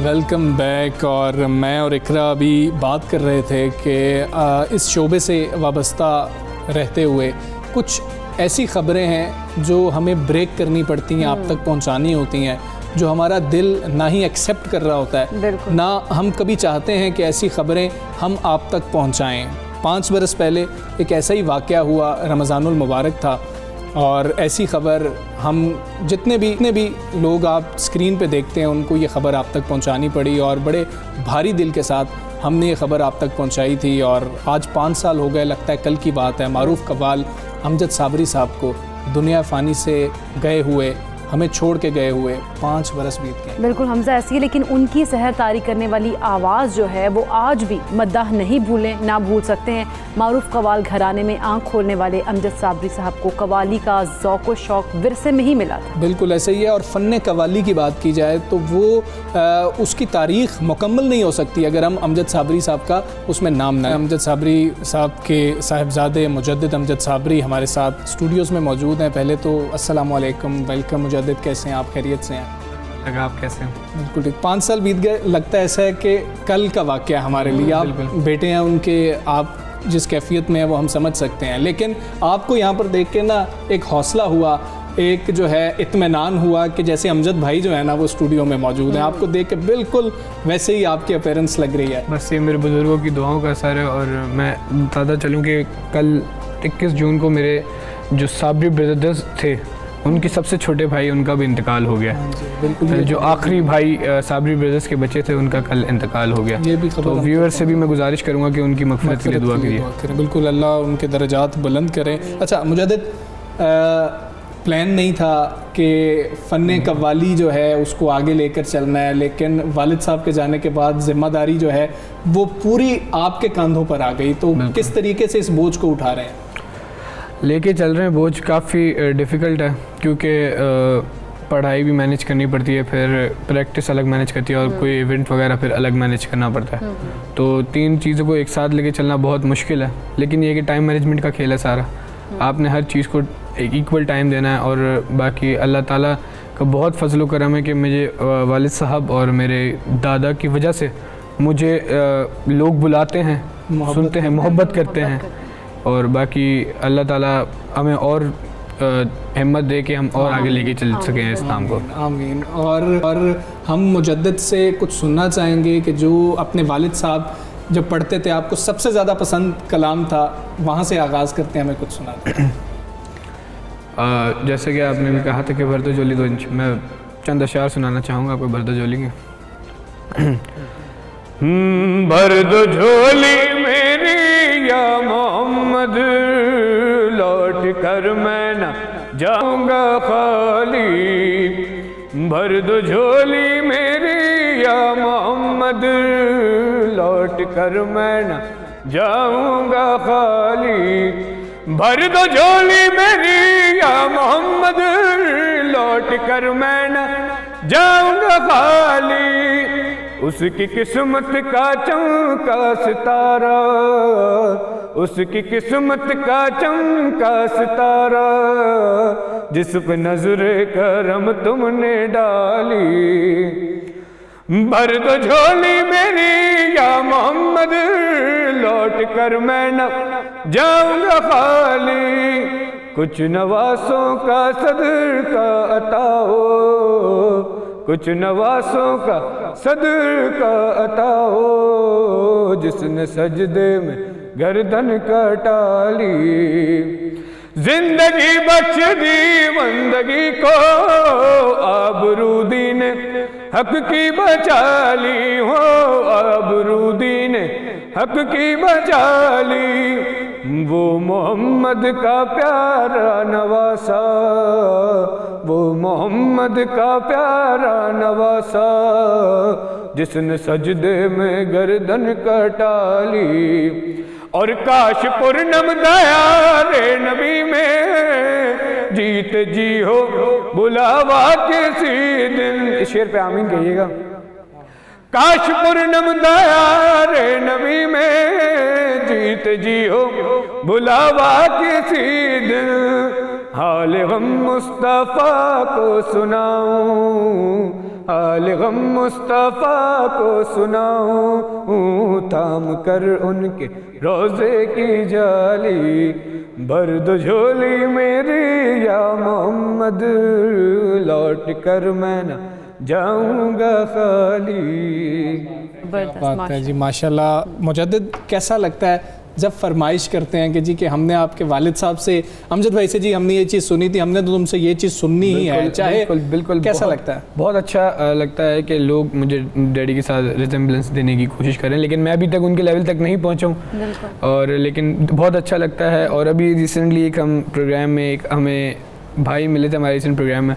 Welcome back. और मैं और इकरा अभी बात कर रहे थे कि इस शोबे से वाबस्ता रहते हुए कुछ ऐसी ख़बरें हैं जो हमें ब्रेक करनी पड़ती हैं, आप तक पहुंचानी होती हैं, जो हमारा दिल ना ही एक्सेप्ट कर रहा होता है, ना हम कभी चाहते हैं कि ऐसी ख़बरें हम आप तक पहुंचाएं। 5 बरस पहले एक ऐसा ही वाक़या हुआ, रमज़ानुल मुबारक था, और ऐसी ख़बर हम जितने भी लोग आप स्क्रीन पे देखते हैं उनको ये ख़बर आप तक पहुंचानी पड़ी, और बड़े भारी दिल के साथ हमने ये ख़बर आप तक पहुंचाई थी। और आज 5 साल हो गए, लगता है कल की बात है। मारूफ़ कव्वाल अमजद साबरी साहब को दुनिया फ़ानी से गए हुए, हमें छोड़ के गए हुए 5 बरस बीत गए। बिल्कुल हमजा, ऐसी है, लेकिन उनकी सहर तारी करने वाली आवाज़ जो है वो आज भी मद्दाह नहीं भूलें, ना भूल सकते हैं। मारूफ कव्वाल घराने में आंख खोलने वाले अमजद साबरी साहब को कव्वाली का ज़ौक़ व शौक़ विरसे में ही मिला था। बिल्कुल ऐसे ही है। और फ़न कव्वाली की बात की जाए तो वो उसकी तारीख़ मुकम्मल नहीं हो सकती अगर हम अमजद साबरी साहब का उसमें नाम ना। अमजद साबरी साहब के साहिबजादे मुजद्दिद अमजद साबरी हमारे साथ स्टूडियोज़ में मौजूद हैं। पहले तो अस्सलाम वालेकुम, वेलकम मुजद्दिद, कैसे हैं आप? खैरियत से हैं? लगा आप कैसे हैं? बिल्कुल ठीक। 5 साल बीत गए, लगता है ऐसा है कि कल का वाक़या हमारे लिए। आप बेटे हैं उनके, आप जिस कैफियत में है वो हम समझ सकते हैं, लेकिन आपको यहाँ पर देख के ना एक हौसला हुआ, एक जो है इत्मीनान हुआ कि जैसे अमजद भाई जो है ना वो स्टूडियो में मौजूद हैं। आपको देख के बिल्कुल वैसे ही आपकी अपीयरेंस लग रही है। बस ये मेरे बुज़ुर्गों की दुआओं का असर है। और मैं बताता चलूँ कि कल 21 जून को मेरे जो साबरी ब्रदर्स थे उनके सबसे छोटे भाई, उनका भी इंतकाल हो गया। बिल्कुल, जो आखिरी भाई साबरी ब्रदर्स के बच्चे थे उनका कल इंतकाल हो गया। ये भी खबर, तो व्यूअर से भी मैं गुजारिश करूँगा कि उनकी मग़फ़िरत के लिए दुआ कीजिए। बिल्कुल, अल्लाह उनके दर्जात बुलंद करें। अच्छा मुजद्दिद, प्लान नहीं था कि फ़न कव्वाली जो है उसको आगे लेकर चलना है, लेकिन वालिद साहब के जाने के बाद ज़िम्मेदारी जो है वो पूरी आपके कंधों पर आ गई। तो किस तरीके से इस बोझ को उठा रहे हैं? लेके चल रहे हैं। बोझ काफ़ी डिफ़िकल्ट है क्योंकि पढ़ाई भी मैनेज करनी पड़ती है, फिर प्रैक्टिस अलग मैनेज करती है, और कोई इवेंट वगैरह फिर अलग मैनेज करना पड़ता है। तो 3 चीज़ों को एक साथ लेके चलना बहुत मुश्किल है, लेकिन ये कि टाइम मैनेजमेंट का खेल है सारा। आपने हर चीज़ को एक इक्वल टाइम देना है। और बाकी अल्लाह ताला का बहुत फजल करम है कि मुझे वालिद साहब और मेरे दादा की वजह से मुझे लोग बुलाते हैं, सुनते हैं, मोहब्बत करते हैं। और बाकी अल्लाह ताला हमें और हिम्मत दे कि हम और आगे लेके चल सकें इस काम को। आमीन। और हम मुजद्दिद से कुछ सुनना चाहेंगे कि जो अपने वालिद साहब जब पढ़ते थे, आपको सबसे ज़्यादा पसंद कलाम था, वहाँ से आगाज़ करते हैं, हमें कुछ सुना। जैसे कि आपने भी कहा था कि भर दो झोली 2 इंच, मैं चंद अशार सुनाना चाहूँगा आपको भर दो झोली के। भर दो झोली मेरी या मोहम्मद, लौट कर मैं न जाऊंगा खाली। भर दो झोली मेरी या मोहम्मद, लौट कर मैं न जाऊंगा खाली। भर दो झोली मेरी या मोहम्मद, लौट कर मैं न जाऊंगा खाली। उसकी किस्मत का चमका सितारा, उसकी किस्मत का चमका सितारा, जिस पे नजर करम तुमने डाली। भर दो झोली मेरी या मोहम्मद, लौट कर मैं न जाऊंगा खाली। कुछ नवासों का सदका अता हो, कुछ नवासों का सदका अता हो, जिसने सजदे में गर्दन कटाली। जिंदगी बख्श दी बंदगी को, आबरूदी ने हक की बचा ली हो, आबरूदी ने हक की बचा ली। वो मोहम्मद का प्यारा नवासा, वो मोहम्मद का प्यारा नवासा, जिसने सजदे में गर्दन कटाली। और काश पूर्णम दया रे नबी में, जीत जी हो बुलावा किसी दिन। शेर पे आमीन कहिएगा। काश पूर्णम दया रे नबी में, जीत जी हो बुलावा किसी दिन। हाल गम मुस्तफ़ा को सुनाऊं, हाल गम मुस्तफ़ा को सुनाऊं, थाम कर उनके रोज़े की जाली, भर दो झोली मेरी या मोहम्मद, लौट कर मैं न जाऊंगा खाली। बात है जी, माशाल्लाह। मुजद्दिद, कैसा लगता है जब फरमाइश करते हैं कि जी कि हमने आपके वालिद साहब से, अमजद भाई से, जी हमने ये चीज़ सुनी थी, हमने तो तुमसे ये चीज़ सुननी ही है, चाहे बिल्कुल कैसा लगता है? बहुत अच्छा लगता है कि लोग मुझे डैडी के साथ रिजेम्बलेंस देने की कोशिश करें, लेकिन मैं अभी तक उनके लेवल तक नहीं पहुंचा हूं, और लेकिन बहुत अच्छा लगता है। और अभी रिसेंटली एक हम प्रोग्राम में, एक हमें भाई मिले थे हमारे रिसेंट प्रोग्राम में,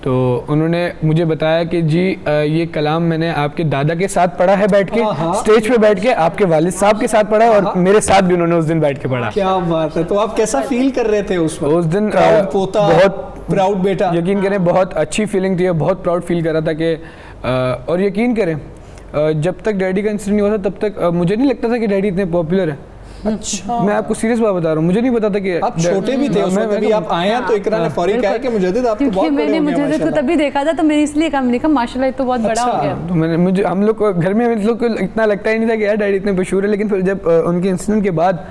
तो उन्होंने मुझे बताया कि जी ये कलाम मैंने आपके दादा के साथ पढ़ा है बैठ के, स्टेज पे बैठ के, आपके वालिद साहब के साथ पढ़ा है, और मेरे साथ भी उन्होंने उस दिन बैठ के पढ़ा। क्या बात है। तो आप कैसा फील कर रहे थे उस दिन? प्राउड पोता, बहुत प्राउड बेटा। यकीन करें बहुत अच्छी फीलिंग थी, बहुत प्राउड फील कर रहा था कि और यकीन करें जब तक डैडी का इंसिडेंट नहीं हुआ था तब तक मुझे नहीं लगता था कि डैडी इतने पॉपुलर है। अच्छा, मैं आपको सीरियस बात बता रहा हूँ, मुझे नहीं पता था कि आप छोटे भी थे उस वक्त, अभी आप आए हैं तो इकरा ने फौरी कहा कि मुजद्दिद आपको बहुत बड़े हो गए। मैंने मुजद्दिद को तभी देखा था तो मैंने इसलिए कहा, मैंने कहा माशाल्लाह ये तो बहुत बड़ा हो गया। तो मुझे हम लोग को घर में लोग को इतना लगता ही नहीं था कि यार डैडी इतने मशहूर है, लेकिन फिर जब उनके इंसिडेंट के बाद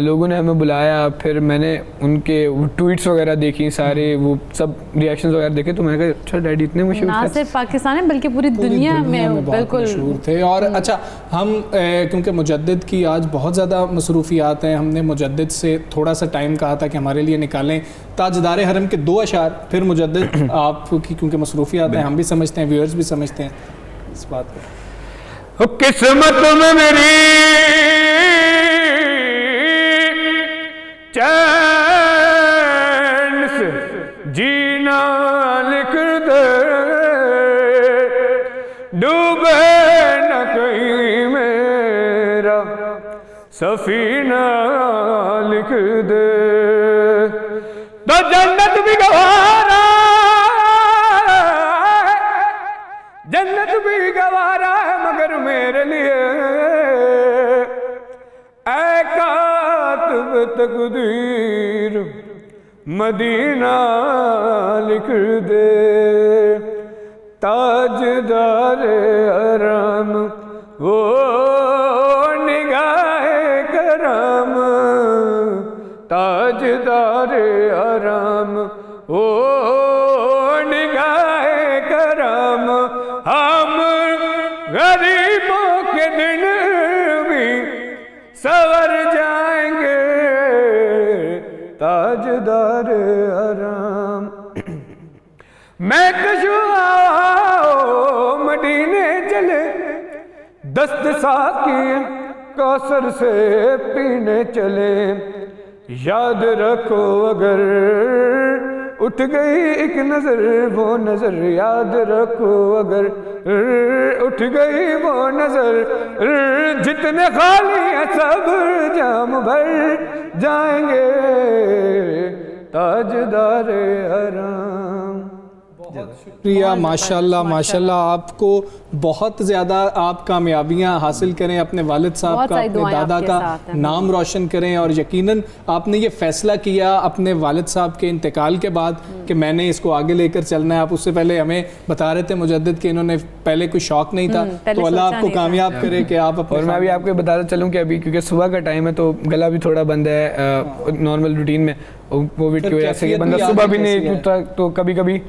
लोगों ने हमें बुलाया, फिर मैंने उनके ट्वीट्स वगैरह देखी, सारे वो सब रिएक्शंस वगैरह देखे, तो मैंने कहा अच्छा डैडी इतने मशहूर ना सिर्फ पाकिस्तान में बल्कि पूरी दुनिया में बिल्कुल मशहूर थे। और अच्छा, हम क्योंकि मुजद्दिद की आज बहुत ज़्यादा मसरूफियात हैं, हमने मुजद्दिद से थोड़ा सा टाइम कहा था कि हमारे लिए निकालें ताजदार हरम के 2 अशार, फिर मुजद्दिद आपकी क्योंकि मसरूफियात हैं, हम भी समझते हैं, व्यूअर्स भी समझते हैं इस बात को। किस्मत में मेरी चैन से जीना लिख दे, डूबे न कहीं मेरा सफीना लिख दे, तो जन्नत भी गवारा, जन्नत भी गवारा है मगर मेरे लिए ऐ कातिब तकदीर मदीना लिख दे, ताजदार हरम वो निगाहे करम, ताजदार हरम वो निगाहे करम, हम गरीबों के दिन भी सवर जाएंगे, ताजदार हरम। मैं कशुआ मदीने चले, दस्त साकी कौसर से पीने चले, याद रखो अगर उठ गई एक नजर वो नजर, याद रखो अगर उठ गई वो नजर, जितने खाली है सब जाम भर जाएंगे, ताजदार हरम। शुक्रिया, माशाल्लाह माशाल्लाह। आपको बहुत ज़्यादा आप कामयाबियाँ हासिल करें, अपने वालिद साहब का, अपने दादा का नाम रोशन करें, और यकीनन आपने ये फ़ैसला किया अपने वालिद साहब के इंतकाल के बाद कि मैंने इसको आगे लेकर चलना है। आप उससे पहले हमें बता रहे थे मुजद्दिद कि इन्होंने पहले कोई शौक़ नहीं था, तो अल्लाह आपको कामयाब करे कि आप अपने। और मैं अभी आपको बताता चलूँ कि अभी क्योंकि सुबह का टाइम है तो गला भी थोड़ा बंद है, नॉर्मल रूटीन में कोविड की वजह से बंदा सुबह भी नहीं उठता, तो कभी कभी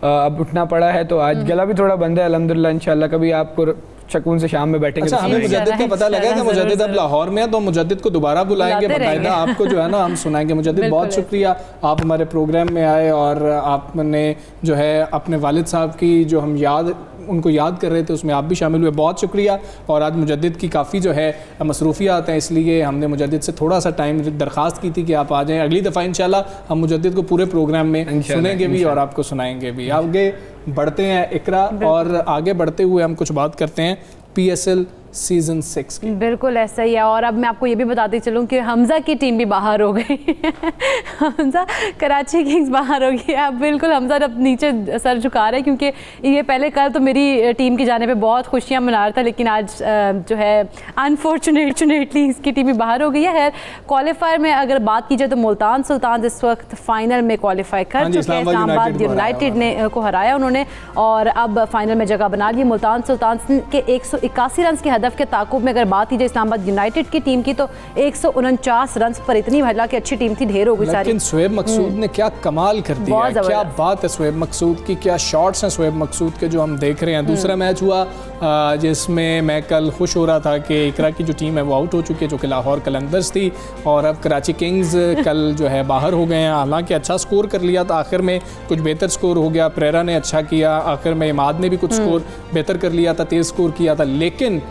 अब उठना पड़ा है, तो आज गला भी थोड़ा बंद है। अल्हम्दुलिल्लाह इंशाल्लाह कभी आपको सुकून से शाम में बैठेंगे। अच्छा, हमें मुजद्दिद का पता लगा कि मुजद्दिद अब लाहौर में है, तो मुजद्दिद को दोबारा बुलाएंगे, बाकायदा आपको जो है ना हम सुनाएंगे। मुजद्दिद बहुत शुक्रिया, आप हमारे प्रोग्राम में आए और आपने जो है अपने वालिद साहब की जो हम उनको याद कर रहे थे उसमें आप भी शामिल हुए, बहुत शुक्रिया। और आज मुजद्दिद की काफ़ी जो है मसरूफियात हैं, इसलिए हमने मुजद्दिद से थोड़ा सा टाइम दरख्वास्त की थी कि आप आ जाएँ। अगली दफ़ा इंशाल्लाह हम मुजद्दिद को पूरे प्रोग्राम में सुनेंगे भी और आपको सुनाएंगे भी। आगे बढ़ते हैं इकरा, और आगे बढ़ते हुए हम कुछ बात करते हैं PSL सीजन 6 की। बिल्कुल ऐसा ही है। और अब मैं आपको ये भी बताती चलूँ कि हमजा की टीम भी बाहर हो गई हमजा, कराची किंग्स बाहर हो गई। अब बिल्कुल हमजा अब नीचे सर झुका रहे हैं, क्योंकि ये पहले कल तो मेरी टीम की जाने पे बहुत खुशियां मना रहा था, लेकिन आज जो है अनफॉर्चुनेटली इसकी टीम भी बाहर हो गई है। खैर, क्वालिफायर में अगर बात की जाए तो मुल्तान सुल्तान इस वक्त फाइनल में क्वालिफाई कर चुके हैं। इस्लामाबाद यूनाइटेड ने को हराया उन्होंने, और अब फाइनल में जगह बना ली। मुल्तान सुल्तान के 181 रन के हदफ के ताकुब में अगर बात की जाए इस्लामाबाद यूनाइटेड की टीम की, तो 149 रन पर, इतनी भला की अच्छी टीम थी, ढेर हो गई सारी। लेकिन शुएब मकसूद ने क्या कमाल कर दिया है, क्या बात है शुएब मकसूद की, क्या शॉट्स हैं शुएब मकसूद के जो हम देख रहे हैं। दूसरा मैच हुआ जिसमें मैं कल खुश हो रहा था कि इकरा की जो टीम है वो आउट हो चुकी है, जो कि लाहौर कलंदर्स थी, और अब कराची किंग्स कल जो है बाहर हो गए हैं। हालांकि अच्छा स्कोर कर लिया था, आखिर में कुछ बेहतर स्कोर हो गया, प्रेरा ने अच्छा किया, आखिर में इमाद ने भी कुछ स्कोर बेहतर कर लिया था, तेज़ स्कोर किया था, लेकिन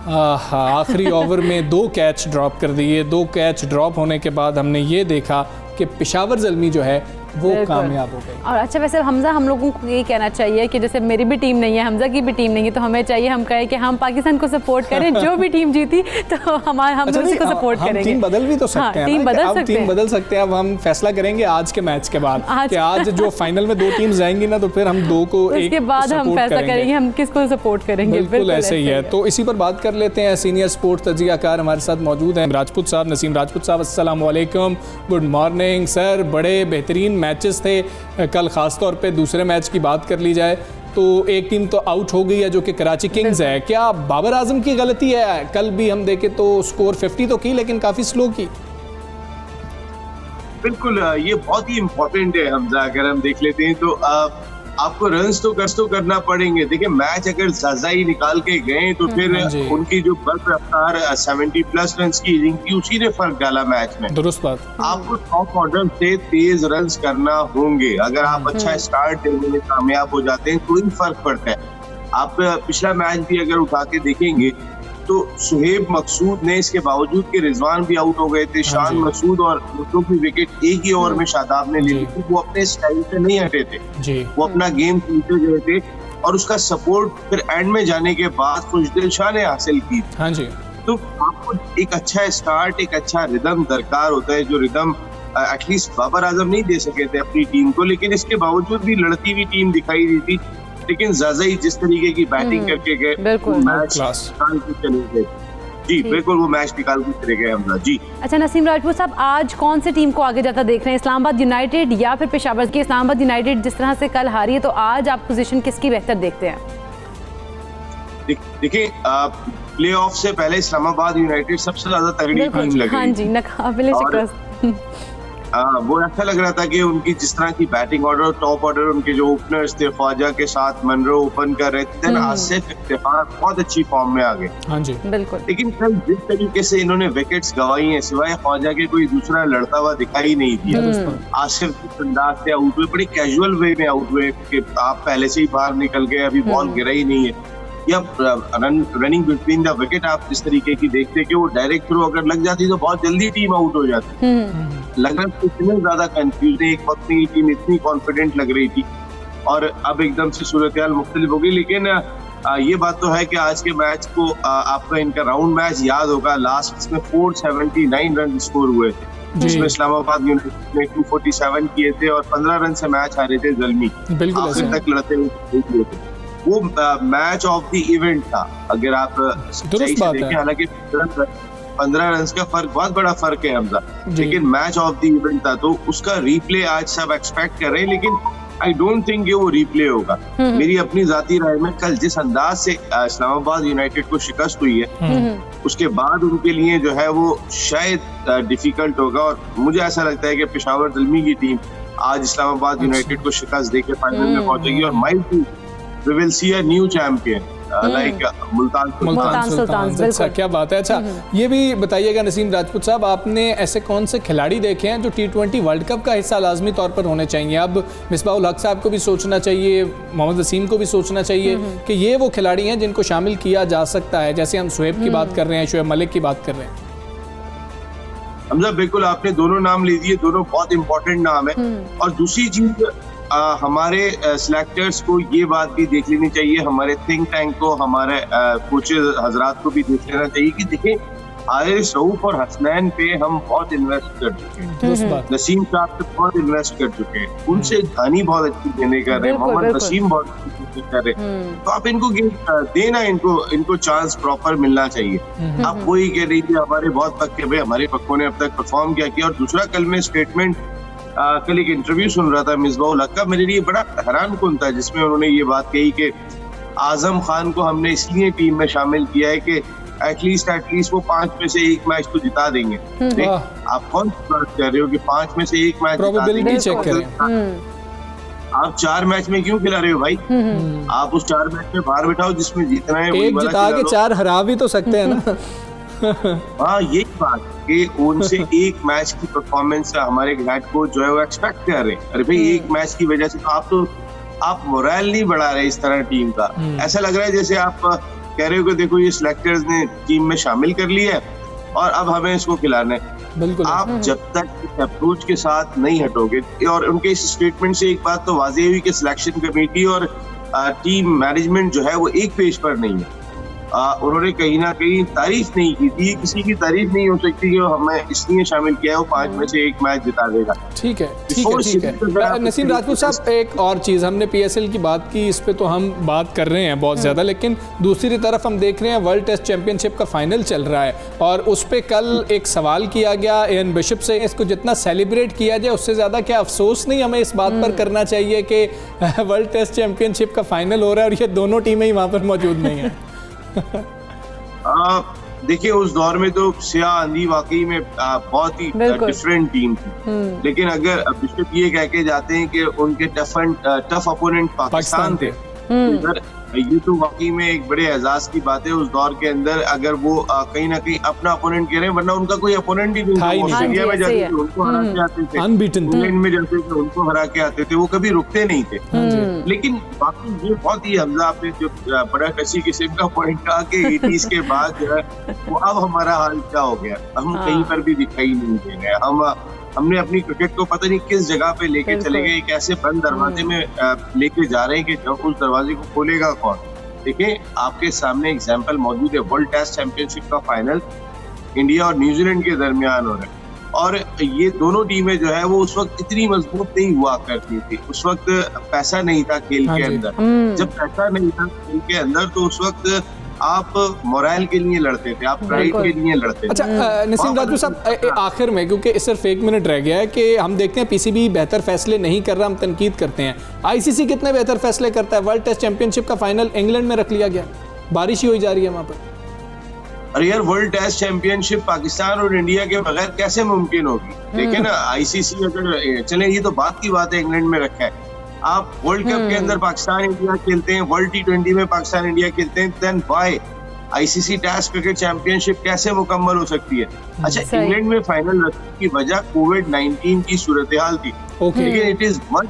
आखिरी ओवर में 2 कैच ड्रॉप कर दिए। 2 कैच ड्रॉप होने के बाद हमने ये देखा कि पेशावर ज़ल्मी जो है वो कामयाब हो गई। और अच्छा, वैसे हमजा, हम लोगों को ये कहना चाहिए कि जैसे मेरी भी टीम नहीं है, हमजा की भी टीम नहीं है, तो हमें चाहिए हम कहें कि हम पाकिस्तान को सपोर्ट करें, जो भी टीम जीती तो हम उसी को सपोर्ट करेंगे। टीम बदल भी तो सकते हैं, टीम बदल सकते हैं। अब हम फैसला करेंगे आज के मैच के बाद कि आज जो फाइनल में 2 टीम जाएंगी ना, तो फिर हम 2 को उसके बाद हम फैसला करेंगे हम किसको सपोर्ट करेंगे। बिल्कुल ऐसे ही है। तो इसी पर बात कर लेते हैं। सीनियर स्पोर्ट्स तज्ज़ियाकार हमारे साथ मौजूद हैं राजपूत साहब, नसीम राजपूत साहब। अस्सलाम वालेकुम, गुड मॉर्निंग सर। बड़े बेहतरीन मैचेस थे कल, ख़ास तौर पे दूसरे मैच की बात कर ली जाए तो एक टीम तो आउट हो गई है जो कि कराची किंग्स है। क्या बाबर आजम की गलती है? कल भी हम देखें तो स्कोर 50 तो की, लेकिन काफ़ी स्लो की। बिल्कुल, ये बहुत ही इम्पोर्टेंट है हमजा। अगर हम देख लेते हैं तो आपको रन्स तो करना पड़ेंगे। देखिए, मैच अगर ज़्यादा ही निकाल के गए तो फिर उनकी जो बर्फ रफ्तार 70+ रन की इनिंग थी, उसी ने फर्क डाला मैच में। दुरुस्त बात। आपको टॉप ऑर्डर से तेज रन्स करना होंगे। अगर आप अच्छा स्टार्ट देने में कामयाब हो जाते हैं तो ही फर्क पड़ता है। आप पिछला मैच भी अगर उठा के देखेंगे तो शुएब मकसूद ने, इसके बावजूद कि रिजवान भी आउट हो गए थे, शान मसूद और दूसरों की विकेट एक ही ओवर में शादाब ने ली थी, वो अपने स्टाइल से नहीं हटे थे, वो अपना गेम खेलते गए थे, और उसका सपोर्ट फिर एंड में जाने के बाद खुशदिल शाह ने हासिल की। हाँ जी। तो आपको एक अच्छा स्टार्ट, एक अच्छा रिदम दरकार होता है, जो रिदम एटलीस्ट बाबर आजम नहीं दे सके थे अपनी टीम को, लेकिन इसके बावजूद भी लड़ती हुई टीम दिखाई दी थी। लेकिन ज़ाज़ई जिस तरीके की बैटिंग करके गए, मैच निकाल के चले गए। जी बिल्कुल, वो मैच निकाल के चले गए हमजा जी। अच्छा नसीम राजपूत साहब, आज कौन सी टीम को आगे जाता देख रहे हैं, इस्लामाबाद यूनाइटेड या फिर पेशावर की? इस्लामाबाद यूनाइटेड जिस तरह से कल हारी है, तो आज आप पोजीशन किसकी बेहतर देखते हैं? देखिए, प्ले ऑफ से पहले इस्लामाबाद यूनाइटेड सबसे ज्यादा तगड़ी टीम लगी। हाँ जी, नाकाबिले शिकस्त। वो ऐसा लग रहा था कि उनकी जिस तरह की बैटिंग ऑर्डर, टॉप ऑर्डर, उनके जो ओपनर्स थे, ख्वाजा के साथ मनरो ओपन कर रहे थे, आसिफ इफ्तिखार बहुत अच्छी फॉर्म में आ गए। हाँ जी बिल्कुल। लेकिन कल जिस तरीके से इन्होंने विकेट्स गंवाई हैं, सिवाय ख्वाजा के कोई दूसरा लड़ता हुआ दिखाई नहीं दिया। आसिफ किस अंदाज से आउट हुए, बड़ी कैजुअल वे में आउट हुए कि आप पहले से ही बाहर निकल गए, अभी बॉल गिरा ही नहीं है, या रनिंग बिटवीन द विकेट आप इस तरीके की देखते कि वो डायरेक्ट थ्रो अगर लग जाती तो बहुत जल्दी टीम आउट हो जाती। लग रहा था इतने ज्यादा कंफ्यूज है, एक वक्त में ये टीम इतनी कॉन्फिडेंट लग रही थी, और अब एकदम से सूरत हाल मुख्तलिफ हो गई। लेकिन ये बात तो है कि आज के मैच को आपका इनका राउंड मैच याद होगा, लास्ट में 479 रन स्कोर हुए थे, जिसमें इस्लामाबाद यूनाइटेड ने 247 किए थे और 15 रन से मैच हारे थे ज़ल्मी, आखिर तक लड़ते हुए थे। वो मैच ऑफ द इवेंट था, अगर आप सही से देखें। हालांकि 15 रन का फर्क बहुत बड़ा फर्क है हमजा, लेकिन मैच ऑफ द इवेंट था, तो उसका रिप्ले आज सब एक्सपेक्ट कर रहे हैं, लेकिन आई डोंट थिंक वो रिप्ले होगा। मेरी अपनी जाती राय में कल जिस अंदाज से इस्लामाबाद यूनाइटेड को शिकस्त हुई है, उसके बाद उनके लिए जो है वो शायद डिफिकल्ट होगा, और मुझे ऐसा लगता है कि पेशावर ज़ल्मी की टीम आज इस्लामाबाद यूनाइटेड को शिकस्त देकर फाइनल में पहुंचेगी, और might be we will see a new champion like Multan Sultan. अच्छा, क्या बात है। अच्छा, ये भी बताइएगा नसीम राजपूत साहब, आपने ऐसे कौन से खिलाड़ी देखे हैं जो T20 वर्ल्ड कप का हिस्सा लाजमी तौर पर होने चाहिए? अब मिसबाहुल हक साहब को भी सोचना चाहिए, मोहम्मद वसीम को भी सोचना चाहिए कि ये वो खिलाड़ी हैं जिनको शामिल किया जा सकता है, जैसे हम शुएब की बात कर रहे हैं, शुएब मलिक की बात कर रहे हैं। हमजा बिल्कुल, आपने दोनों नाम ले दिए, दोनों बहुत इंपॉर्टेंट नाम है। और दूसरी चीज हमारे सिलेक्टर्स को ये बात भी देख लेनी चाहिए, हमारे थिंक टैंक को, हमारे कोचेज हजरात को भी देख लेना चाहिए कि देखिए हारिस रऊफ और हसनैन पे हम बहुत इन्वेस्ट कर चुके हैं, नसीम साहब पे बहुत इन्वेस्ट कर चुके हैं, उनसे घानी बहुत अच्छी गेंदें कर रहे हैं, मोहम्मद नसीम बहुत अच्छी गेंदें कर रहे हैं, तो आप इनको देना, इनको चांस प्रॉपर मिलना चाहिए। आप वही कह रही थी हमारे बहुत पक्के भाई, हमारे पक्कों ने अब तक परफॉर्म किया। और दूसरा, कल में स्टेटमेंट, कल एक इंटरव्यू सुन रहा था मिसबाहुल हक का, मेरे लिए बड़ा हैरान कुन था, जिसमें उन्होंने ये बात कही कि आजम खान को हमने इसलिए टीम में शामिल किया है कि एटलीस्ट वो 5 में से 1 मैच तो जिता देंगे। आप कौन सी बात कर रहे हो कि 5 में से 1 मैच प्रोबेबिलिटी चेक करें। आप 4 मैच में क्यों खिला रहे हो भाई? आप उस 4 मैच में बाहर बिठाओ जिसमें जीतना है, एक जिता के 4 हरा भी तो सकते हैं ना। हाँ, यही बात कि उनसे 1 मैच की परफॉर्मेंस हमारे हेड कोच जो है वो एक्सपेक्ट कर रहे हैं। अरे भाई 1 मैच की वजह से तो आप मोरल नहीं बढ़ा रहे इस तरह टीम का। ऐसा लग रहा है जैसे आप कह रहे हो कि देखो ये सिलेक्टर्स ने टीम में शामिल कर लिया है और अब हमें इसको खिलाना है। बिल्कुल। आप जब तक इस अप्रोच के साथ नहीं हटोगे, और उनके इस स्टेटमेंट से एक बात तो वाज़ेह हुई कि सिलेक्शन कमेटी और टीम मैनेजमेंट जो है वो एक पेज पर नहीं है। उन्होंने कहीं ना कहीं तारीफ नहीं की थी, किसी की तारीफ नहीं हो सकती कि हमें इसलिए शामिल किया है वो 5 में से 1 मैच जिता देगा। ठीक है। नसीम राजपूत साहब, एक और चीज़, हमने PSL की बात की, इस पे तो हम बात कर रहे हैं बहुत ज़्यादा, लेकिन दूसरी तरफ हम देख रहे हैं वर्ल्ड टेस्ट चैंपियनशिप का फाइनल चल रहा है और उस पर कल एक सवाल किया गया एन बिशप से, इसको जितना सेलिब्रेट किया जाए उससे ज़्यादा क्या अफसोस नहीं हमें इस बात पर करना चाहिए कि वर्ल्ड टेस्ट चैंपियनशिप का फाइनल हो रहा है और ये दोनों टीमें ही वहाँ पर मौजूद नहीं है? देखिए उस दौर में तो सियाह आंधी वाकई में बहुत ही डिफरेंट टीम थी, लेकिन अगर बिशप ये कह के जाते हैं कि उनके टफ अपोनेंट पाकिस्तान थे, ये तो वाकई में एक बड़े एजाज की बात है उस दौर के अंदर। अगर वो कहीं ना कहीं अपना अपोनेंट कह रहे हैं, वरना उनका कोई अपोनेंट ही नहीं था। ऑस्ट्रेलिया में जाते थे उनको हरा के आते थे, इंग्लैंड में जाते थे उनको हरा के आते थे, वो कभी रुकते नहीं थे। लेकिन बाकी ये बहुत ही हमजा आपने जो बड़ा कसी किस्म का पॉइंट कहा कि 80s के बाद जो है वो अब हमारा हाल क्या हो गया, हम कहीं पर भी दिखाई नहीं दे रहे। हमने अपनी क्रिकेट को पता नहीं किस जगह पे लेके चले गए, एक ऐसे बंद दरवाजे में लेके जा रहे हैं कि जब उस दरवाजे को खोलेगा कौन। देखिए आपके सामने एग्जांपल मौजूद है, वर्ल्ड टेस्ट चैंपियनशिप का फाइनल इंडिया और न्यूजीलैंड के दरमियान हो रहा है और ये दोनों टीमें जो है वो उस वक्त इतनी मजबूत नहीं हुआ करती थी। उस वक्त पैसा नहीं था खेल के अंदर, जब पैसा नहीं था खेल के अंदर तो उस वक्त आप मोरल के लिए लड़ते थे, आप प्राइड के लिए लड़ते थे। अच्छा नसीम राजपूत साहब, आखिर में क्योंकि सिर्फ 1 मिनट रह गया है कि हम देखते हैं PCB बेहतर फैसले नहीं कर रहा, हम तनकीद करते हैं। ICC कितने बेहतर फैसले करता है? वर्ल्ड टेस्ट चैंपियनशिप का फाइनल इंग्लैंड में रख लिया गया, बारिश ही हो जा रही है वहाँ पर। अरे यार वर्ल्ड टेस्ट चैंपियनशिप पाकिस्तान और इंडिया के बगैर कैसे मुमकिन होगी? देखिए ना ICC अगर चले, ये तो बात की बात है, इंग्लैंड में रखा है। आप वर्ल्ड कप के अंदर पाकिस्तान इंडिया खेलते हैं, वर्ल्ड T20 में पाकिस्तान इंडिया खेलते हैं, then why ICC test cricket championship कैसे मुकम्मल हो सकती है? अच्छा इंग्लैंड में फाइनल रखने की वजह कोविड-19 की सूरत हाल थी, लेकिन इट इज मच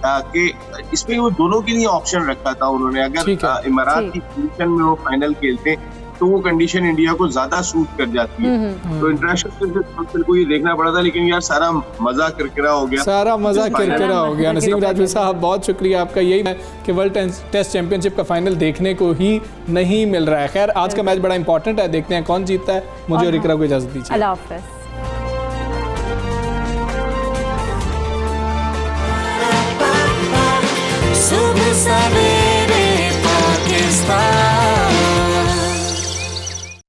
कि इसमें वो दोनों के लिए ऑप्शन रखा था उन्होंने। अगर इमारात की कंडीशन में वो फाइनल खेलते तो वो कंडीशन इंडिया को ज्यादा सूट कर जाती है। तो इंटरनेशनल क्रिकेट को ये देखना पड़ा था, लेकिन यार सारा मजा किरकिरा हो गया, सारा मजा किरकिरा हो गया। नसीम राजपूत साहब बहुत शुक्रिया आपका, यही है कि वर्ल्ड टेस्ट चैंपियनशिप का फाइनल देखने को ही नहीं मिल रहा है। खैर आज का मैच बड़ा इंपॉर्टेंट है, देखते हैं कौन जीतता है। मुझे और इकरा को इजाजत दीजिए, अल्लाह हाफ़िज़।